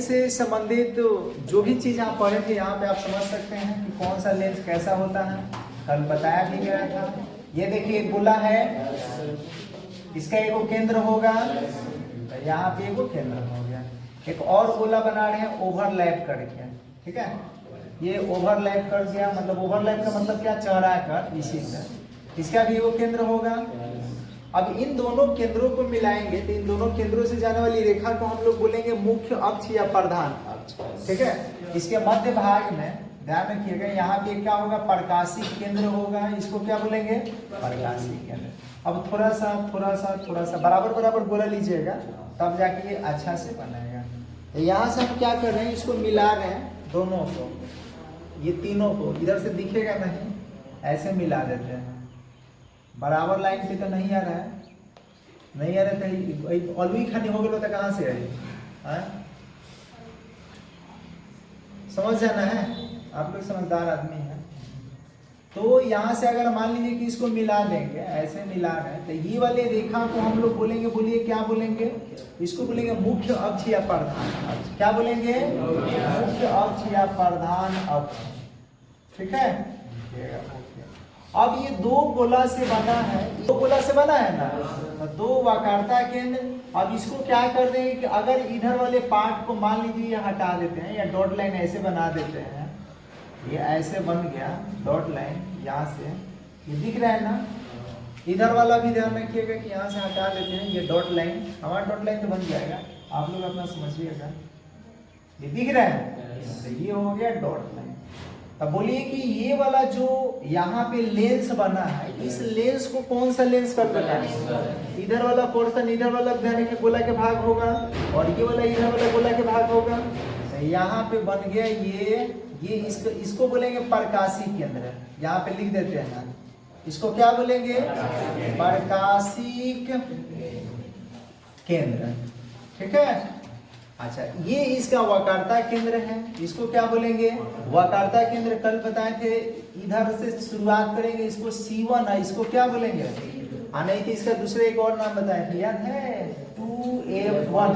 से संबंधित जो भी चीज आप पढ़े थे यहाँ पे आप समझ सकते हैं कि कौन सा लेंस कैसा होता है, कल बताया भी गया था। ये देखिए एक गोला है, इसका एगो केंद्र होगा, तो यहाँ पे एगो केंद्र हो गया। एक और गोला बना रहे हैं ओवरलैप करके, ठीक है, ये ओवरलैप कर दिया, मतलब ओवरलैप का मतलब क्या, चढ़ा कर इसी से, इसका भी एगो केंद्र होगा। अब इन दोनों केंद्रों को मिलाएंगे तो इन दोनों केंद्रों से जाने वाली रेखा को हम लोग बोलेंगे मुख्य अक्ष या प्रधान अक्ष, ठीक है। इसके मध्य भाग में ध्यान रखिएगा, यहाँ पे क्या होगा, प्रकाशिक केंद्र होगा, इसको क्या बोलेंगे, प्रकाशिक केंद्र। अब थोड़ा सा बराबर बराबर गोला लीजिएगा, तब जाके ये अच्छा से बनाएगा। तो यहाँ से हम क्या कर रहे हैं, इसको मिला रहे हैं दोनों को, ये तीनों को, इधर से दिखेगा नहीं, ऐसे मिला देते हैं। बराबर लाइन पे तो नहीं आ रहा है, नहीं आ रहा है, अलवी खानी हो गया तो कहाँ से आई, समझ जाना है, आप लोग समझदार आदमी हैं। तो यहाँ से अगर मान लीजिए कि इसको मिला देंगे, ऐसे मिला रहे हैं, तो ये वाले रेखा को हम लोग बोलेंगे, बोलिए क्या बोलेंगे, इसको बोलेंगे मुख्य अक्ष या प्रधान अक्ष। क्या बोलेंगे, मुख्य अक्ष या प्रधान अक्ष, ठीक है। अब ये दो गोला से बना है, दो गोला से बना है ना, तो दो वक्रता केंद्र। अब इसको क्या कर रहे हैं कि अगर इधर वाले पार्ट को मान लीजिए ये हटा देते हैं, या डॉट लाइन ऐसे बना देते हैं, ये ऐसे बन गया डॉट लाइन, यहाँ से ये दिख रहा है ना, इधर वाला भी ध्यान रखिएगा कि यहाँ से हटा देते हैं, ये डॉट लाइन, हमारा डॉट लाइन तो बन जाएगा, आप लोग अपना समझिएगा, ये दिख रहा है, तो ये हो गया डॉट लाइन। अब बोलिए कि ये वाला जो यहाँ पे लेंस बना है, इस लेंस को कौन सा लेंस कर देता है, इधर वाला पोर्शन, इधर वाला ध्यान के गोला के भाग होगा, और ये वाला इधर वाला गोला के भाग होगा। तो यहाँ पे बन गया ये इसको बोलेंगे प्रकाशिक केंद्र, यहाँ पे लिख देते हैं, इसको क्या बोलेंगे, प्रकाशिक केंद्र, ठीक है। अच्छा, ये इसका वक्रता केंद्र है, इसको क्या बोलेंगे, वक्रता केंद्र। कल बताए थे, इधर से शुरुआत करेंगे, इसको C1 है, इसको क्या बोलेंगे, नहीं तो इसका दूसरे एक और नाम बताए थे, याद है, 2F1,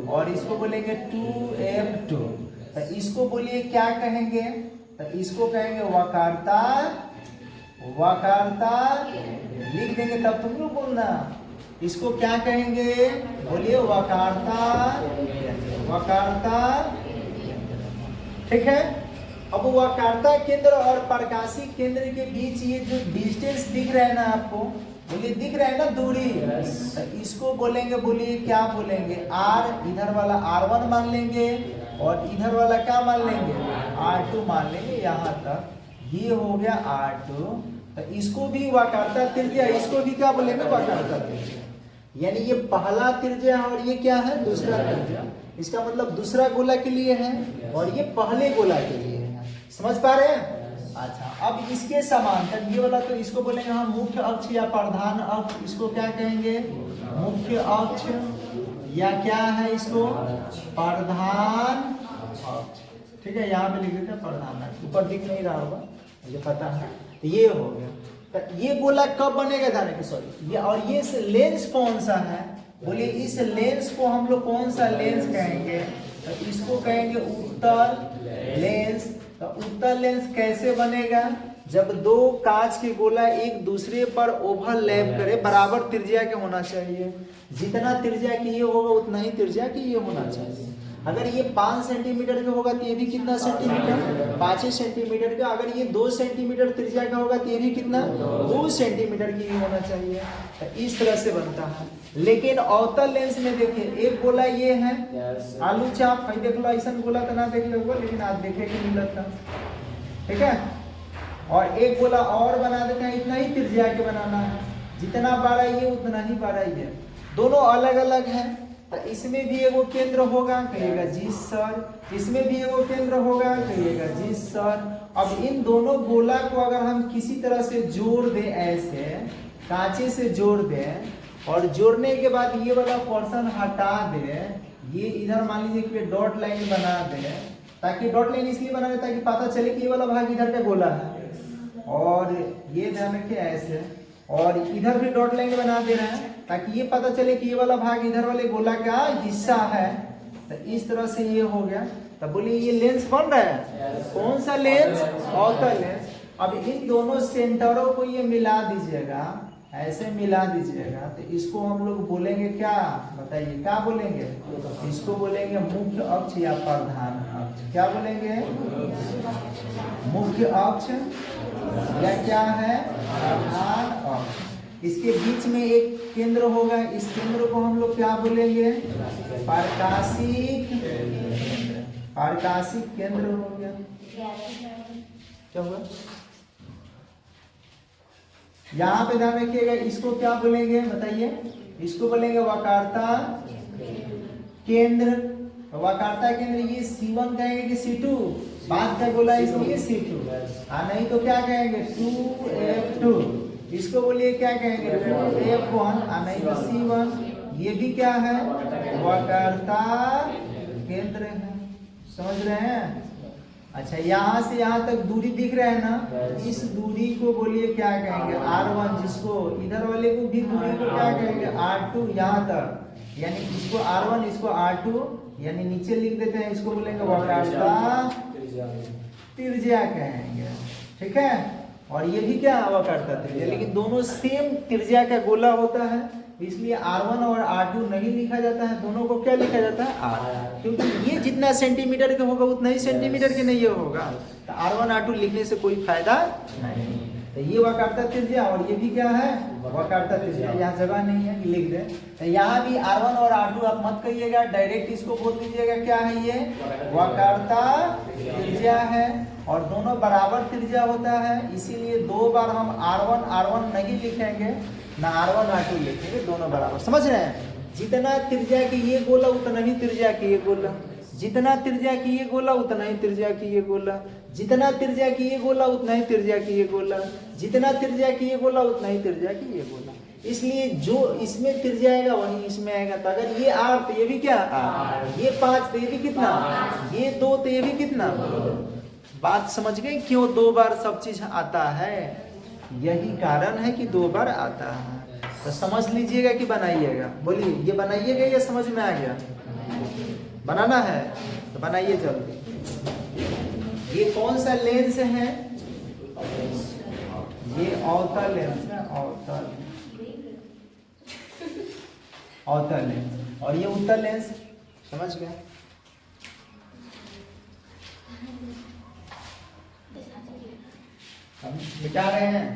और इसको बोलेंगे 2F2। तो इसको बोलिए क्या कहेंगे, तो इसको कहेंगे वक्रता, लिख देंगे तब तुम लोग बोलना, इसको क्या कहेंगे, बोलिए वक्रता, ठीक है। अब वक्रता केंद्र और प्रकाशिक केंद्र के बीच ये जो डिस्टेंस दिख रहा है ना आपको, बोलिए दिख रहा है ना दूरी, तो इसको बोलेंगे, बोलिए क्या बोलेंगे, R, इधर वाला R1 मान लेंगे, और इधर वाला क्या मान लेंगे, R2 मान लेंगे, यहाँ तक ये हो गया R2। तो इसको भी वक्रता त्रिज्या, इसको भी क्या बोलेंगे, वक्रता त्रिज्या, यानी ये पहला त्रिज्या है और ये क्या है, दूसरा त्रिज्या। इसका मतलब दूसरा गोला के लिए है और ये पहले गोला के लिए है, समझ पा रहे हैं। अच्छा, अब इसके समांतर ये वाला, तो इसको बोलेंगे हम मुख्य अक्ष या प्रधान अक्ष, इसको क्या कहेंगे, मुख्य अक्ष, या क्या है इसको, प्रधान अक्ष, ठीक है। यहाँ पे लिख देते हैं प्रधान अक्ष, ऊपर दिख नहीं रहा होगा, मुझे पता है। तो ये हो गया, तो ये गोला कब बनेगा जाने के, सॉरी, ये, और ये लेंस कौन सा है, बोलिए इस लेंस को हम लोग कौन सा लेंस कहेंगे, तो इसको कहेंगे उत्तल लेंस। तो उत्तल लेंस कैसे बनेगा, जब दो कांच के गोला एक दूसरे पर ओवरलैप करे, बराबर त्रिज्या के होना चाहिए, जितना त्रिज्या की ये होगा उतना ही त्रिज्या की ये होना चाहिए। अगर ये 5 सेंटीमीटर का होगा तो ये भी कितना सेंटीमीटर, 5 सेंटीमीटर का। अगर ये 2 सेंटीमीटर त्रिज्या का होगा तो ये भी कितना, 2 सेंटीमीटर की होना चाहिए। तो इस तरह से बनता है। लेकिन अवतल लेंस में देखिए, एक गोला ये है, आलू चाप देख लो, ऐसा गोला तो ना देख लो, लेकिन आज देखे कि नहीं लगता, ठीक है। और एक गोला और बना देते हैं, इतना ही त्रिज्या के बनाना है, जितना बड़ा ये उतना ही बड़ा ये, दोनों अलग अलग है। तो इसमें भी एगो केंद्र होगा, कहिएगा जी सर, इसमें भी एगो केंद्र होगा, कहिएगा जी सर। अब इन दोनों गोला को अगर हम किसी तरह से जोड़ दें, ऐसे कांचे से जोड़ दें, और जोड़ने के बाद ये वाला पोर्शन हटा दें, ये इधर मान लीजिए कि डॉट लाइन बना दें, ताकि डॉट लाइन इसलिए बना दें ताकि पता चले कि ये वाला भाग इधर का गोला है, और ये ध्यान रखिए ऐसे, और इधर भी डॉट लाइन बना दे रहे हैं ताकि ये पता चले कि ये वाला भाग इधर वाले गोला का हिस्सा है। तो इस तरह से ये हो गया। तो बोलिए ये लेंस बन रहा है, कौन सा लेंस? अवतल लेंस। अब इन दोनों सेंटरों को ये मिला दीजिएगा, ऐसे मिला दीजिएगा, तो इसको हम लोग बोलेंगे क्या? बताइए क्या बोलेंगे? इसको बोलेंगे मुख्य अक्ष या प्रधान अक्ष। क्या बोलेंगे? मुख्य अक्ष या क्या है? प्रधान अक्ष। इसके बीच में एक केंद्र होगा, इस केंद्र को हम लोग क्या बोलेंगे? प्रकाशिक केंद्र। प्रकाशिक केंद्र हो गया। क्या होगा? यहाँ पे ध्यान रखिएगा, इसको क्या बोलेंगे? बताइए। इसको बोलेंगे वक्रता केंद्र। वक्रता केंद्र ये C1 कहेंगे कि C2? बाद का गोला इसलिए C2, नहीं तो क्या कहेंगे? 2F2। इसको बोलिए क्या कहेंगे? F1, नहीं तो C1। ये भी क्या है? वक्रता केंद्र है। समझ रहे हैं? अच्छा, यहाँ से यहाँ तक दूरी दिख रहा है ना? इस दूरी को बोलिए क्या कहेंगे? R1। जिसको इधर वाले को भी दूरी को क्या कहेंगे? R2। यहाँ तक, यानी इसको R1, इसको R2, यानी नीचे लिख देते हैं, इसको बोलेंगे वक्रता त्रिज्या कहेंगे। ठीक है? और ये भी क्या? वक्रता त्रिज्या। लेकिन दोनों सेम त्रिज्या का गोला होता है, इसलिए R1 और R2 नहीं लिखा जाता है, दोनों को क्या लिखा जाता है? R। क्योंकि ये जितना सेंटीमीटर के होगा उतना ही सेंटीमीटर के नहीं होगा, तो R1 R2 लिखने से कोई फायदा नहीं। तो ये वक्रता त्रिज्या, और ये भी क्या है? वक्रता त्रिज्या। यहाँ जगह नहीं है कि लिख दें, तो यहाँ भी R1 और R2 आप मत कहिएगा, डायरेक्ट इसको बोल दीजिएगा क्या है? ये वक्रता त्रिज्या है, और दोनों बराबर त्रिज्या होता है, इसीलिए दो बार हम R1 नहीं लिखेंगे, ना R1 R2 लिखेंगे, दोनों बराबर। समझ रहे हैं? जितना त्रिज्या की ये गोला उतना ही त्रिज्या की ये गोला, जितना त्रिज्या की ये गोला उतना ही त्रिज्या की ये गोला, जितना त्रिज्या की ये गोला उतना ही त्रिज्या की ये गोला, जितना त्रिज्या की ये गोला उतना ही त्रिज्या की ये गोला। इसलिए जो इसमें त्रिज्या आएगा वही इसमें आएगा। तो अगर ये R तो ये भी क्या? R। ये 5 तो ये भी कितना? ये 2 तो ये भी कितना? बात समझ गए क्यों 2 बार सब चीज आता है? यही कारण है कि 2 बार आता है। तो समझ लीजिएगा कि बनाइएगा। बोलिए, ये बनाइएगा या समझ में आ गया? बनाना है तो बनाइए जल्दी। ये कौन सा लेंस है? ये अवतल लेंस है, अवतल लेंस। और ये उत्तल लेंस। समझ गए? हम मिटा रहे हैं।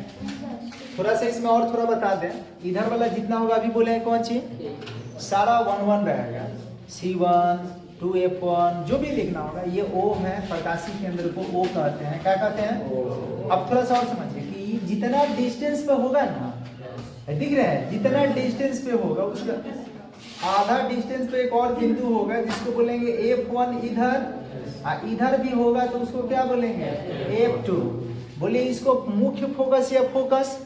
थोड़ा सा इसमें और थोड़ा बता दें, इधर वाला जितना होगा अभी बोले कौन चीज? सारा 1 रहेगा। C1 2F1 जो भी लिखना होगा। ये O है, प्रकाशिक केंद्र को O कहते हैं। क्या कहते हैं? अब थोड़ा सा और समझिए कि जितना डिस्टेंस पे होगा ना, दिख रहा है? जितना डिस्टेंस पे होगा उसका आधा डिस्टेंस पे एक और बिंदु होगा जिसको बोलेंगे F1 इधर, इधर भी होगा तो उसको क्या बोलेंगे? F2। बोलिए इसको मुख्य फोकस या फोकस,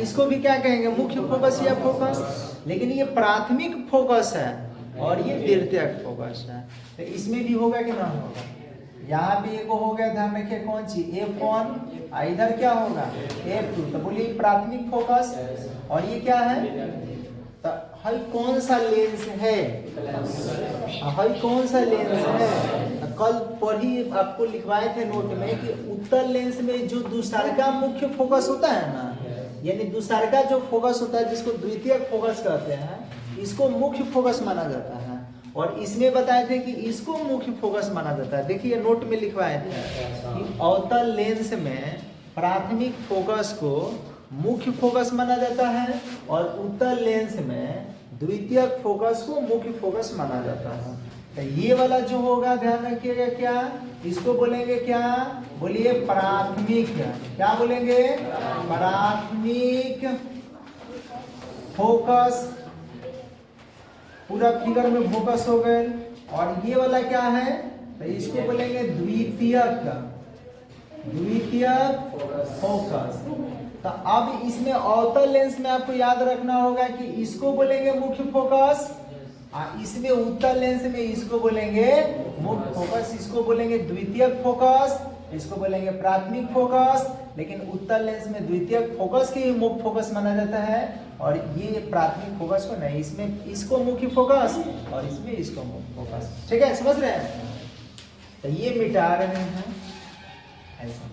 इसको भी क्या कहेंगे? मुख्य फोकस या फोकस। लेकिन ये प्राथमिक फोकस है और ये द्वितीयक फोकस है, तो इसमें भी होगा कि ना होगा? यहाँ भी एक हो गया, ध्यान रखिए कौन सी? F1, इधर क्या होगा? F2। तो बोलिए प्राथमिक फोकस, और ये क्या है? तो हल कौन सा लेंस है? हल कौन सा लेंस है? कल पढ़ी आपको लिखवाए थे नोट में कि उत्तल लेंस में जो दूसरा मुख्य फोकस होता है ना, यानी दूसरा जो फोकस होता है जिसको द्वितीयक फोकस कहते हैं, इसको मुख्य फोकस माना जाता है। और इसमें बताए थे कि इसको मुख्य फोकस माना जाता है। देखिए नोट में लिखवाए थे कि अवतल लेंस में प्राथमिक फोकस को मुख्य फोकस माना जाता है और उत्तल लेंस में द्वितीयक फोकस को मुख्य फोकस माना जाता है। तो ये वाला जो होगा ध्यान रखिएगा, क्या इसको बोलेंगे? क्या बोलिए? प्राथमिक। क्या बोलेंगे? प्राथमिक फोकस। पूरा फिगर में फोकस हो गए। और ये वाला क्या है? तो इसको बोलेंगे द्वितीयक, द्वितीयक फोकस। तो अब इसमें अवतल लेंस में आपको याद रखना होगा कि इसको बोलेंगे मुख्य फोकस, इसमें उत्तल लेंस में इसको बोलेंगे मुख्य फोकस, इसको बोलेंगे द्वितीयक फोकस, इसको बोलेंगे प्राथमिक फोकस, लेकिन उत्तल लेंस में द्वितीयक फोकस के ही मुख्य फोकस माना जाता है और ये प्राथमिक फोकस को नहीं, इसमें इसको मुख्य फोकस और इसमें इसको मुख्य फोकस। ठीक है, समझ रहे हैं? तो ये मिटा रहे हैं ऐसा।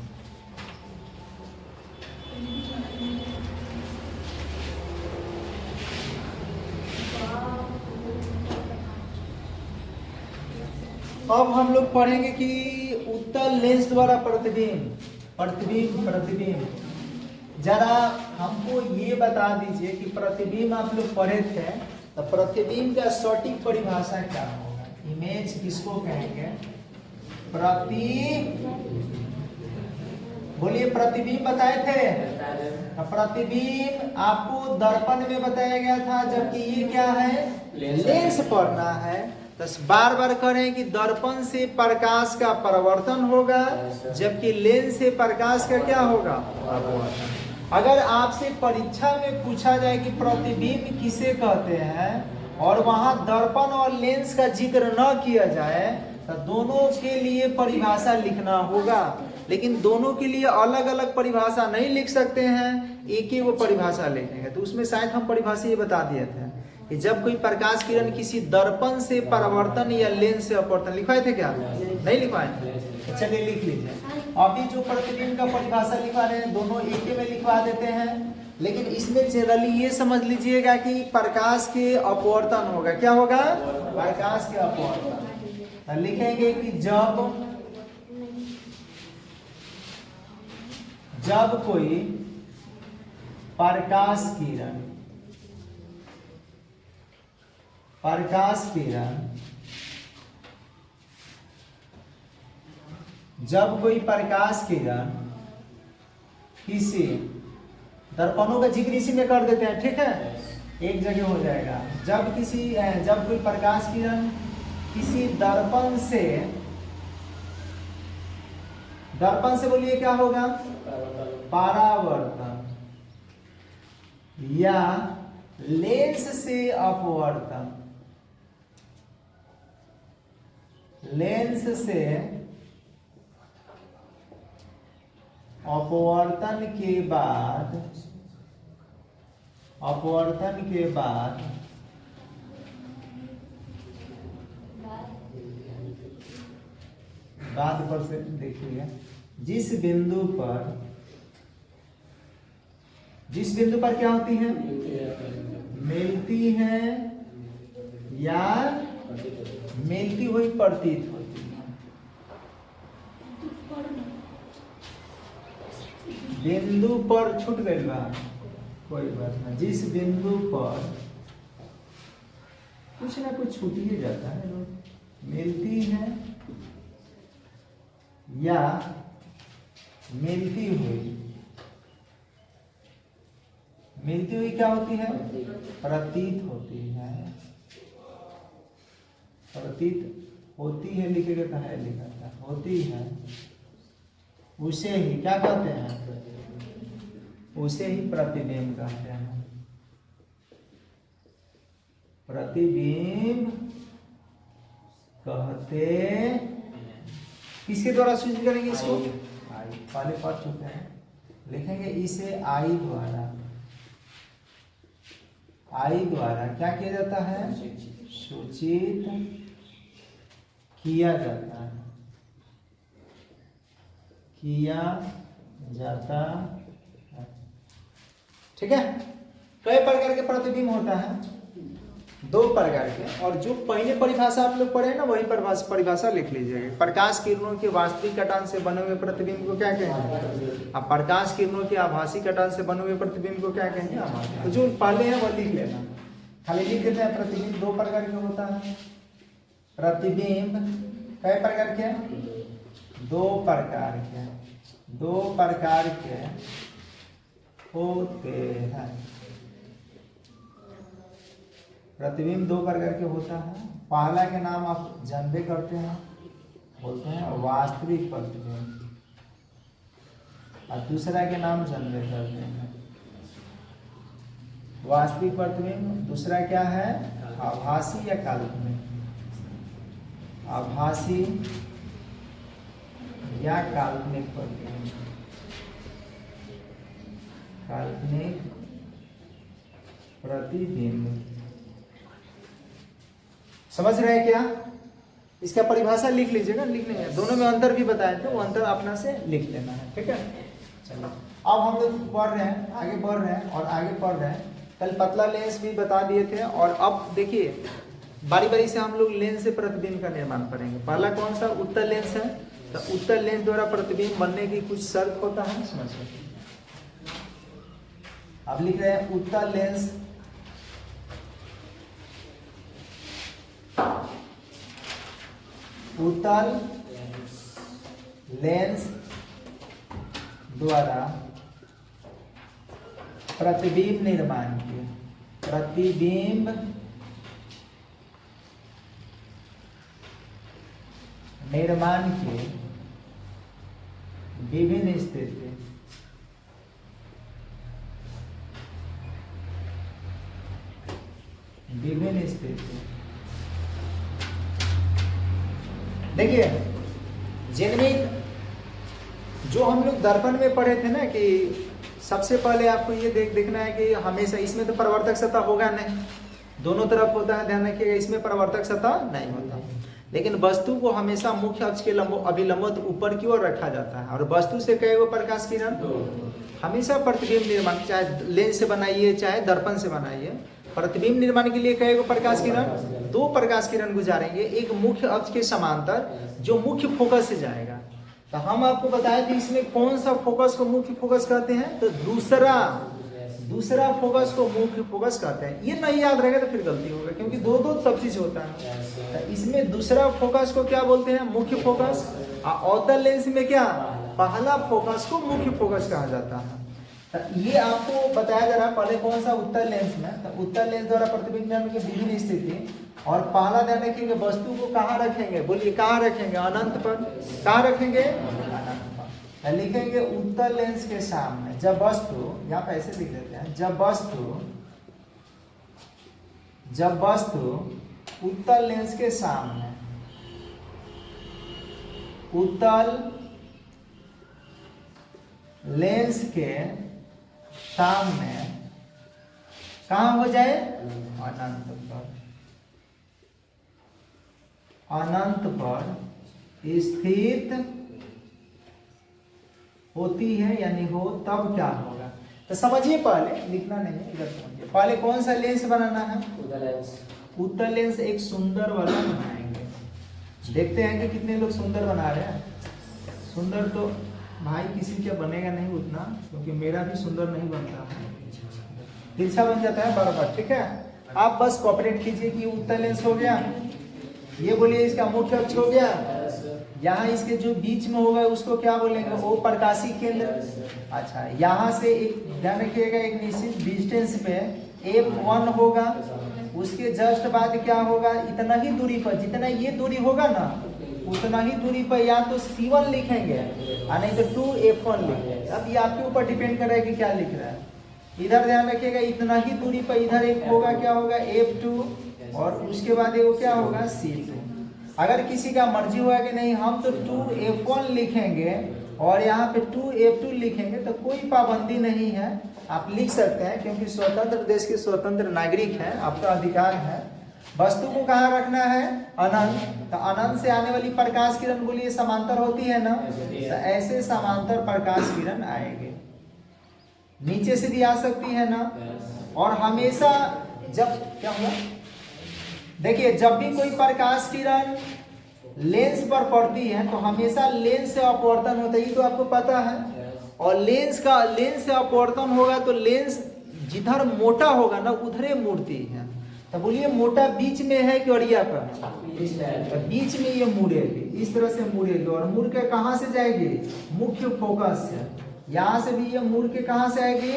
अब हम लोग पढ़ेंगे कि उत्तल लेंस द्वारा प्रतिबिंब। जरा हमको ये बता दीजिए कि प्रतिबिंब आप लोग पढ़े थे, तो प्रतिबिंब का सटीक परिभाषा क्या होगा? इमेज किसको कहेंगे? बोलिए, प्रतिबिंब बताए थे। प्रतिबिंब आपको दर्पण में बताया गया था, जबकि ये क्या है? लेंस पढ़ना है। तो बार बार करें कि दर्पण से प्रकाश का परावर्तन होगा, जबकि लेंस से प्रकाश का क्या होगा? अपवर्तन। अगर आपसे परीक्षा में पूछा जाए कि प्रतिबिंब किसे कहते हैं और वहां दर्पण और लेंस का जिक्र न किया जाए, तो दोनों के लिए परिभाषा लिखना होगा। लेकिन दोनों के लिए अलग अलग परिभाषा नहीं लिख सकते हैं, एक ही वो परिभाषा लिखेंगे। तो उसमें शायद हम परिभाषा ये बता दिए थे कि जब कोई प्रकाश किरण किसी दर्पण से परावर्तन या लेंस से अपवर्तन, लिखवाए थे क्या? नहीं लिखवाए? चलिए लिख लीजिए। अभी जो प्रतिबिंब का परिभाषा लिखवा रहे हैं दोनों एक ही में लिखवा देते हैं, लेकिन इसमें जनरली ये समझ लीजिएगा कि प्रकाश के अपवर्तन होगा। क्या होगा? प्रकाश के अपवर्तन। लिखेंगे कि जब कोई प्रकाश किरण किसी दर्पणों का जिक्र इसी में कर देते हैं, ठीक है, एक जगह हो जाएगा। जब कोई प्रकाश किरण किसी दर्पण से बोलिए क्या होगा? परावर्तन या लेंस से अपवर्तन, अपवर्तन के बाद बाद पर से देखिए, जिस बिंदु पर क्या होती है? मिलती है या मिलती हुई प्रतीत होती है। बिंदु पर छूट गई बा, कोई बात नहीं। जिस बिंदु पर कुछ ना कुछ छूट ही जाता है, मिलती है या मिलती हुई क्या होती है? प्रतीत होती है। प्रतीत होती है लिखेगा, कहाँ है लिखा था? होती है, उसे ही क्या कहते हैं? उसे ही प्रतिबिंब कहते हैं। प्रतिबिंब कहते किसके द्वारा सूचित करेंगे इसको? आई, पहले पढ़ चुके हैं। लिखेंगे इसे आई द्वारा क्या किया जाता है? सूचित किया जाता है। ठीक है। कई प्रकार के प्रतिबिंब होता है? 2 प्रकार के। और जो पहले परिभाषा आप लोग पढ़े ना, वही परिभाषा लिख लीजिएगा। प्रकाश किरणों के वास्तविक कटान से बने हुए प्रतिबिंब को क्या कहेंगे? अब प्रकाश किरणों के आभासी कटान से बने हुए प्रतिबिंब को क्या कहेंगे? आभासी। तो जो पहले है वह लिख लेना, खाली लिख देते हैं। प्रतिबिंब 2 प्रकार के होता है। प्रतिबिंब कई प्रकार के? 2 प्रकार के होते हैं। प्रतिबिंब 2 प्रकार के होता है। पहला के नाम आप जानबे करते हैं, बोलते हैं वास्तविक प्रतिबिंब, और दूसरा के नाम जानबे करते हैं। वास्तविक प्रतिबिंब, दूसरा क्या है? आभासी या काल्पनिक। आभासी या काल्पनिक प्रतिबिंब। काल्पनिक प्रतिबिंब। समझ रहे हैं क्या? इसका परिभाषा लिख लीजिएगा, लिख लेंगे, दोनों में अंतर भी बताए थे, वो अंतर अपना से लिख लेना है, ठीक है। चलो अब हम लोग बढ़ रहे हैं, आगे बढ़ रहे हैं और आगे पढ़ रहे हैं। कल पतला लेंस भी बता दिए थे और अब देखिए बारी बारी से हम लोग लेंस से प्रतिबिंब का निर्माण करेंगे। पहला कौन सा? उत्तल लेंस है। तो उत्तल लेंस द्वारा प्रतिबिंब बनने की कुछ शर्त होता है, समझिए। अब लिख रहे हैं उत्तल लेंस द्वारा प्रतिबिंब निर्माण के विभिन्न स्थिति देखिए, जिनमें जो हम लोग दर्पण में पढ़े थे ना कि सबसे पहले आपको ये देखना है कि हमेशा इसमें तो परावर्तक सतह होगा नहीं, दोनों तरफ होता है, ध्यान रखिएगा, इसमें परावर्तक सतह नहीं होता। लेकिन वस्तु को हमेशा मुख्य अक्ष के अभिलंबवत ऊपर की ओर रखा जाता है और वस्तु से कई गो प्रकाश किरण हमेशा प्रतिबिंब निर्माण, चाहे लेंस से बनाइए चाहे दर्पण से बनाइए, प्रतिबिंब निर्माण के लिए कई गो प्रकाश किरण, 2 प्रकाश किरण गुजारेंगे, एक मुख्य अक्ष के समांतर जो मुख्य फोकस से जाएगा। तो हम आपको बताए थे इसमें कौन सा फोकस को मुख्य फोकस कहते हैं, तो दूसरा फोकस को मुख्य फोकस कहते हैं। ये नहीं याद रहेगा तो फिर गलती होगा, क्योंकि दो सब चीज होता है। तो इसमें दूसरा फोकस को क्या बोलते हैं? मुख्य फोकस। अवतल लेंस में क्या? पहला फोकस को मुख्य फोकस कहा जाता है। तो ये आपको बताया जा रहा है पहले कौन सा? उत्तल लेंस में। तो उत्तल लेंस द्वारा प्रतिबिंब की विभिन्न स्थिति, और पहला ध्यान रखेंगे वस्तु को कहाँ रखेंगे, बोलिए कहाँ रखेंगे? अनंत पर। कहाँ रखेंगे? अनंत पर। लिखेंगे उत्तल लेंस के सामने जब वस्तु, यहाँ पे ऐसे लिख देते हैं, जब वस्तु उत्तल लेंस के सामने, उत्तल लेंस के सामने कहाँ हो जाए? अनंत पर स्थित होती है, यानी हो, तब क्या होगा? तो समझिए, पहले लिखना नहीं है, इधर समझिए। पहले कौन सा लेंस बनाना है? उत्तल लेंस एक सुंदर वाला बनाएंगे। देखते हैं कि कितने लोग सुंदर बना रहे हैं। सुंदर तो भाई किसी का बनेगा नहीं उतना, क्योंकि मेरा भी सुंदर नहीं बनता है, तिरछा बन जाता है बार बार, ठीक है। आप बस कॉपरेट कीजिए कि उत्तल लेंस हो गया, ये बोलिए इसका मुख्य अक्ष हो गया, यहाँ इसके जो बीच में होगा उसको क्या बोलेंगे? वो प्रकाशी केंद्र। अच्छा, यहाँ से एक ध्यान रखिएगा, एक निश्चित डिस्टेंस पे F1 होगा, उसके जस्ट बाद क्या होगा? इतना ही दूरी पर, जितना ये दूरी होगा ना उतना ही दूरी पर या तो C1 लिखेंगे और नहीं तो 2F1 लिखेंगे। अब ये आपके ऊपर डिपेंड कर रहा है कि क्या लिख रहा है। इधर ध्यान रखिएगा, इतना ही दूरी पर इधर एक होगा, क्या होगा? F2, और उसके बाद वो क्या होगा? C2। अगर किसी का मर्जी हुआ कि नहीं हम तो 2F1 लिखेंगे और यहाँ पे 2F2 लिखेंगे, तो कोई पाबंदी नहीं है, आप लिख सकते हैं, क्योंकि स्वतंत्र देश के स्वतंत्र नागरिक हैं, आपका अधिकार है। वस्तु को कहाँ रखना है? अनंत। तो अनंत से आने वाली प्रकाश किरण बोलिए समांतर होती है ना, तो ऐसे समांतर प्रकाश किरण आएंगे, नीचे से भी आ सकती है ना। और हमेशा जब क्या हुआ, देखिए जब भी कोई प्रकाश किरण लेंस पर पड़ती है तो हमेशा लेंस से अपवर्तन होता है, ये तो आपको पता है। और लेंस से अपवर्तन होगा तो लेंस जिधर मोटा होगा ना उधरे मुड़ती है। तो बोलिए मोटा बीच में है कि अड़िया पर? तो बीच में ये मुड़ेगी, इस तरह से मुड़ेगी, और मुड़ के कहाँ से जाएगी? मुख्य फोकस से। यहाँ से भी ये मुड़ के कहाँ से आएगी?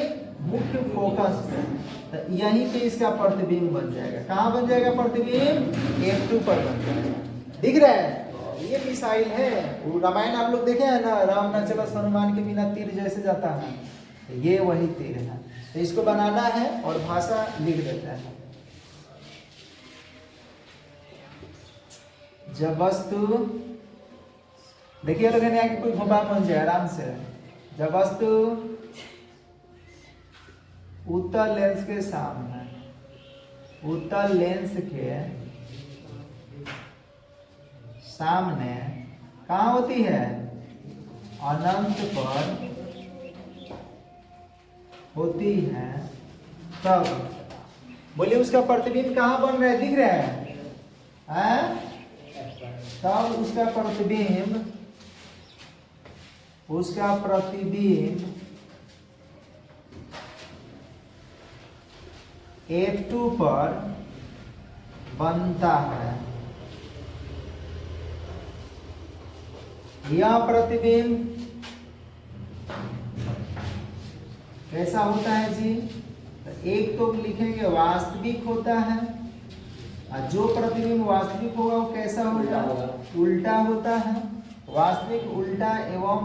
मुख्य फोकस से। तो यहीं पे इसका प्रतिबिंब बन जाएगा। कहाँ बन जाएगा प्रतिबिंब? F2 पर बन जाएगा। दिख रहा है? ये मिसाइल है, रामायण आप लोग देखे हैं ना, राम न चला हनुमान के बिना तीर जैसे जाता है, तो ये वही तीर है। तो इसको बनाना है और भाषा लिख देता है। जब वस्तु, देखिए लोग यहाँ कोई घुमा बन जाए आराम से। जब वस्तु उत्तल लेंस के सामने, उत्तल लेंस के सामने कहाँ होती है? अनंत पर होती है। तब बोलिए उसका प्रतिबिंब कहाँ बन रहा है? दिख रहा है? तब उसका प्रतिबिंब F2 पर बनता है। यह प्रतिबिंब कैसा होता है जी? तो एक तो लिखेंगे वास्तविक होता है, और जो प्रतिबिंब वास्तविक होगा वो कैसा होगा? उल्टा होता है। वास्तविक उल्टा एवं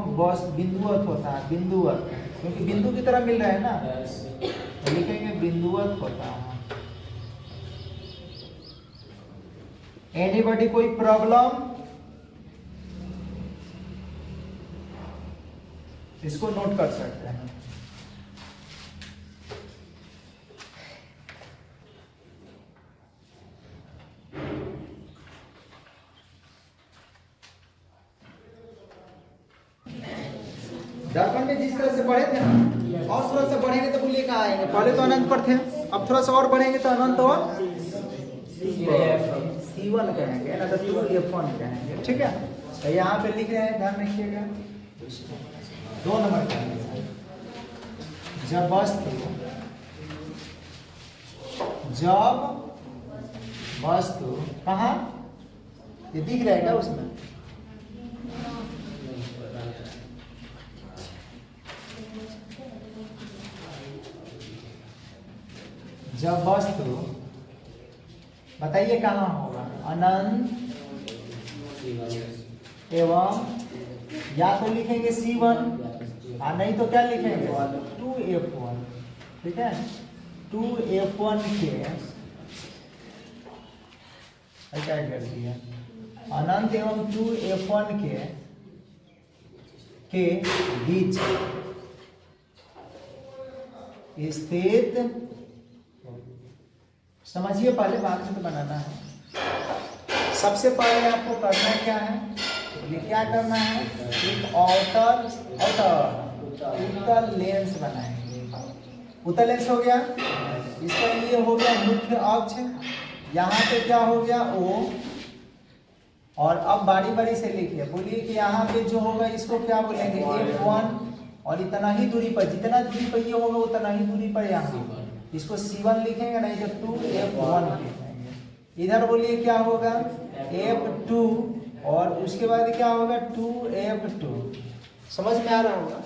बिंदुवत होता है, बिंदुवत, क्योंकि बिंदु की तरह मिल रहा है ना, तो लिखेंगे बिंदुवत होता है। एनीबॉडी कोई प्रॉब्लम? इसको नोट कर सकते हैं। दर्पण में जिस तरह से बढ़े थे ना, और थोड़ा सा बढ़ेंगे तो बोलिए कहाँ आएंगे? पहले तो अनंत पर थे, अब थोड़ा सा और बढ़ेंगे तो अनंत और C1 कहेंगे ना, तो 2F1 कहेंगे। ठीक है, तो यहाँ पे लिख रहे हैं, ध्यान रखिएगा। 2 नंबर कहेंगे, जब वस्तु कहाँ? ये दिख रहा है क्या उसमें? जब वस्तु, बताइए कहाँ होगा? अनंत एवं, या तो लिखेंगे C1, और नहीं तो क्या लिखेंगे? 2F1। ठीक है, 2F1 के क्या कर दिया? अनंत एवं 2F1 के बीच स्थित, समझिए पहले बात से तो बनाना है। सबसे पहले आपको करना क्या है? ये क्या करना है? एक उत्तल लेंस बनाएंगे। उत्तल लेंस हो गया, इसका ये हो गया मुख्य अक्ष, यहाँ पे क्या हो गया? O। और अब बारी बारी से लिखिए, बोलिए कि यहाँ पे जो होगा इसको क्या बोलेंगे? F1, और इतना ही दूरी पर, जितना दूरी पर ये होगा उतना ही दूरी पर यहाँ इसको C1 लिखेंगे, नहीं तो 2F1 लिखेंगे। इधर बोलिए क्या होगा? F2, और उसके बाद क्या होगा? 2F2। समझ में आ रहा होगा?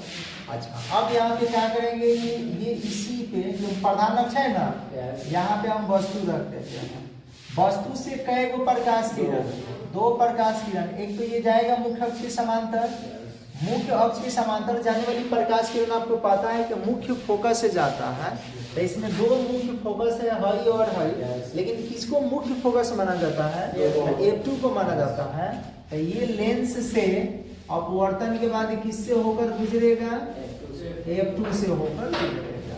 अच्छा, अब यहाँ पे क्या करेंगे? ये इसी पे जो प्रधान अक्ष है ना, यहाँ पे हम वस्तु रख देते हैं। वस्तु से कई गो प्रकाश किरण? 2 प्रकाश किरण। एक तो ये जाएगा मुख्य अक्ष के समांतर, मुख्य अक्ष के समांतर जाने वाली प्रकाश किरण आपको पता है कि मुख्य फोकस से जाता है। तो इसमें 2 मुख्य फोकस है, हई और हई, लेकिन किसको मुख्य फोकस माना जाता है? F2 को माना जाता है। तो ये लेंस से अपवर्तन के बाद किससे होकर गुजरेगा? F2 से होकर गुजरेगा।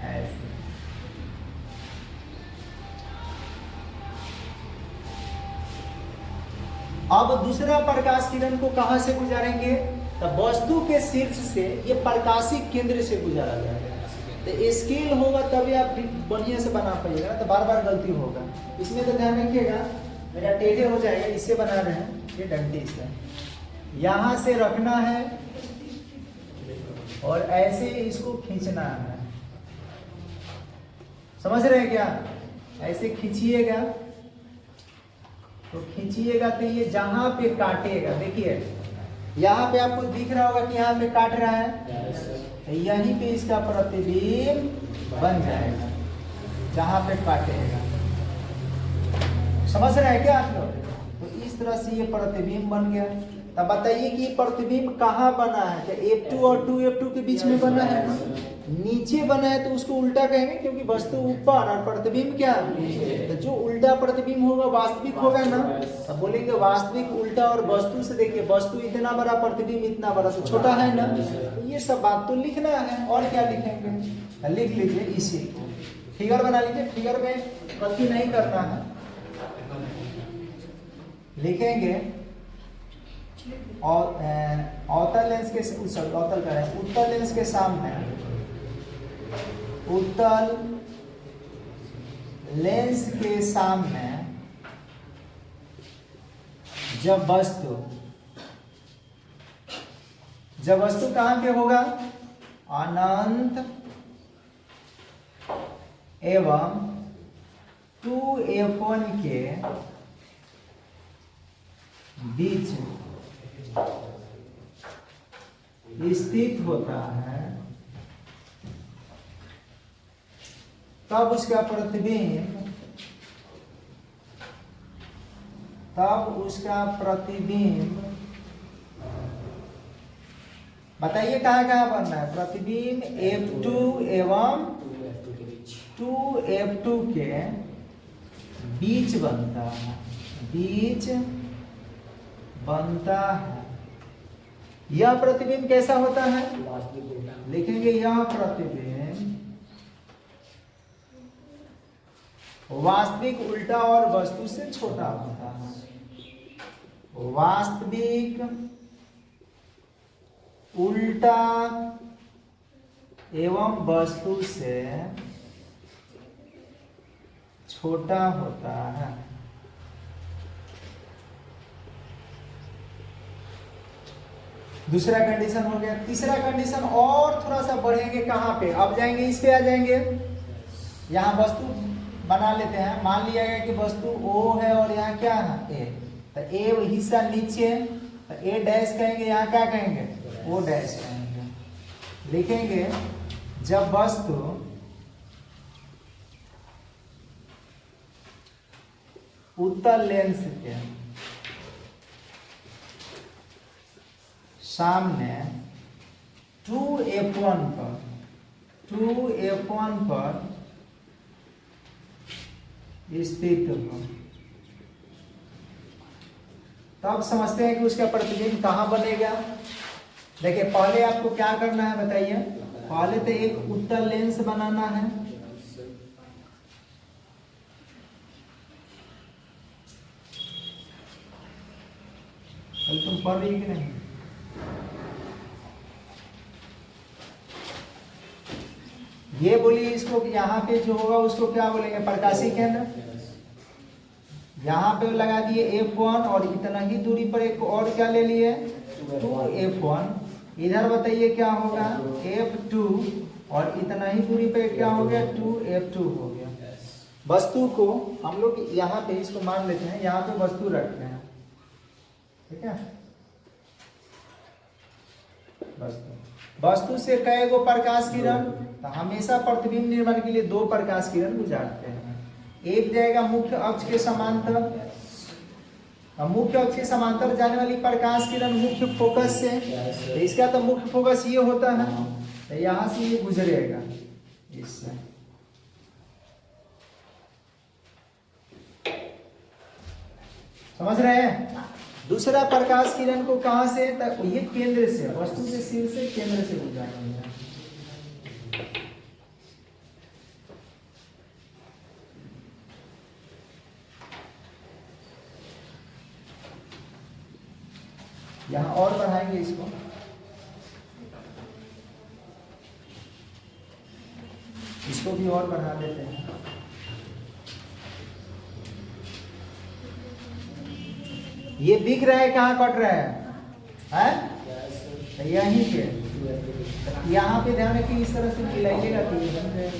ऐसे अब दूसरा प्रकाश किरण को कहां से गुजारेंगे? तो वस्तु के शीर्ष से ये प्रकाशिक केंद्र से गुजारा जाएगा। तो स्केल होगा तभी आप बढ़िया से बना पाइएगा, तो बार बार गलती होगा। इसमें तो ध्यान रखिएगा, मेरा टेढ़े हो जाएगा, इससे बना रहे हैं, ये डंडी से यहाँ से रखना है और ऐसे इसको खींचना है। समझ रहे हैं क्या? ऐसे खींचिएगा, तो खींचिएगा तो ये जहां पे काटेगा, देखिए यहाँ पे आपको दिख रहा होगा कि यहाँ पे काट रहा है, यहीं पे इसका प्रतिबिंब बन जाएगा जहां पे काटेगा। समझ रहे हैं क्या आप लोग? तो इस तरह से ये प्रतिबिंब बन गया। तब बताइए कि प्रतिबिंब कहाँ बना है? क्या F2 और 2F2 के बीच में बना है? नीचे बना है तो उसको उल्टा कहेंगे, क्योंकि वस्तु ऊपर और प्रतिबिंब क्या? तो जो उल्टा प्रतिबिंब होगा, वास्तविक होगा ना। तो बोलेंगे वास्तविक उल्टा, और वस्तु से देखिए वस्तु इतना बड़ा, प्रतिबिंब इतना बड़ा, तो छोटा है ना। तो ये सब बात तो लिखना है, और क्या लिखेंगे, लिख लीजिए इसी को। फिगर बना लीजिए, फिगर में गलती नहीं करना है। लिखेंगे और अवतल लेंस के अवतल करें, उत्तल लेंस के सामने, उत्तल लेंस के सामने जब वस्तु कहां पे होगा, अनंत एवं 2f1 के बीच स्थित होता है, तब उसका प्रतिबिंब बताइए कहाँ कहाँ बनना है, प्रतिबिंब F2 एवं 2F2 के बीच बनता है। यह प्रतिबिंब कैसा होता है, लिखेंगे यह प्रतिबिंब वास्तविक उल्टा और वस्तु से छोटा होता है। वास्तविक उल्टा एवं वस्तु से छोटा होता है। दूसरा कंडीशन हो गया। तीसरा कंडीशन और थोड़ा सा बढ़ेंगे, कहां पे, अब जाएंगे इस पे, आ जाएंगे यहां वस्तु बना लेते हैं। मान लिया गया कि वस्तु O है और यहाँ क्या है, A, तो A हिस्सा नीचे, तो A डैश कहेंगे, यहाँ क्या कहेंगे, O डैश कहेंगे। लिखेंगे जब वस्तु उत्तल लेंस के सामने 2f1 पर स्थित हो, तब समझते हैं कि उसका प्रतिबिंब कहां बनेगा। देखिए पहले आपको क्या करना है बताइए, पहले तो एक उत्तल लेंस बनाना है। तुम पढ़ रही कि नहीं, ये बोलिए इसको कि यहाँ पे जो होगा उसको क्या बोलेंगे, प्रकाशीय केंद्र। यहाँ पे लगा दिए F1 और इतना ही दूरी पर एक और क्या ले लिए 2F1। इधर बताइए क्या होगा F2 और इतना ही दूरी पे क्या हो गया 2F2 हो गया। वस्तु को हम लोग यहाँ पे इसको मान लेते हैं, यहाँ पे वस्तु रखते हैं, ठीक है। वस्तु से कई गो प्रकाश किरण, तो हमेशा प्रतिबिंब निर्माण के लिए 2 प्रकाश किरण गुजारते हैं। एक जाएगा मुख्य अक्ष के समांतर, मुख्य अक्ष के समांतर जाने वाली प्रकाश किरण मुख्य फोकस से, तो इसका तो मुख्य फोकस ये होता है, तो यहां से ये गुजरेगा इससे। समझ रहे हैं। दूसरा प्रकाश किरण को कहां से, तक ये केंद्र से, वस्तु के सिर से केंद्र से गुजारेंगे। यहां और बढ़ाएंगे इसको, इसको भी और बढ़ा देते हैं। ये दिख रहा है कहाँ कट रहा है? तो यहीं पे, यहाँ पे ध्यान रखिए, इस तरह से मिलाइएगा तो ये बन जाएगा।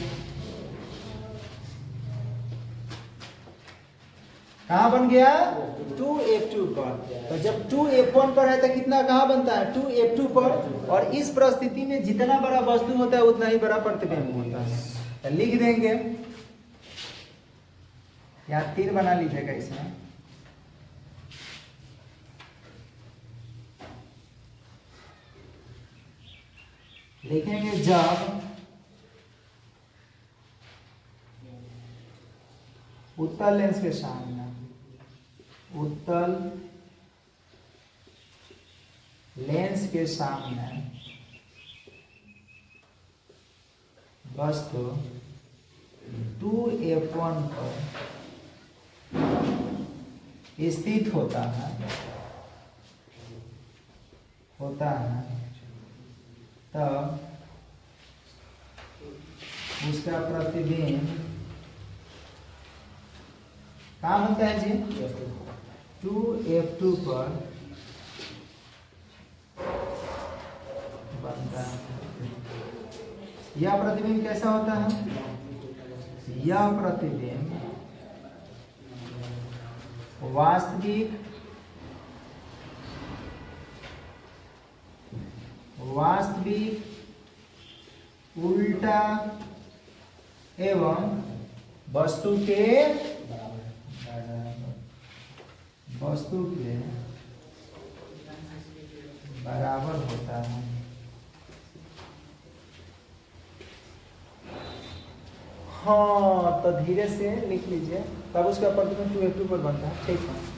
कहाँ बन गया 2F2 पर। तो जब 2F1 पर है तो कितना कहाँ बनता है 2F2 पर, और इस परिस्थिति में जितना बड़ा वस्तु होता है उतना ही बड़ा प्रतिबिंब होता है। तो लिख देंगे, यहाँ तीर बना लीजिएगा इसमें, लिखेंगे जब उत्तल लेंस के सामने, उत्तल लेंस के सामने वस्तु 2f1 पर स्थित होता है तब उसका प्रतिबिंब कहाँ होता है जी? 2f2 पर बनता है। यह प्रतिबिंब कैसा होता है? यह प्रतिबिंब वास्तविक उल्टा एवं वस्तु के बराबर होता है। हाँ, तो धीरे से लिख लीजिए, तब उसका प्रतिबिंब 2f2 पर बनता है। ठीक है।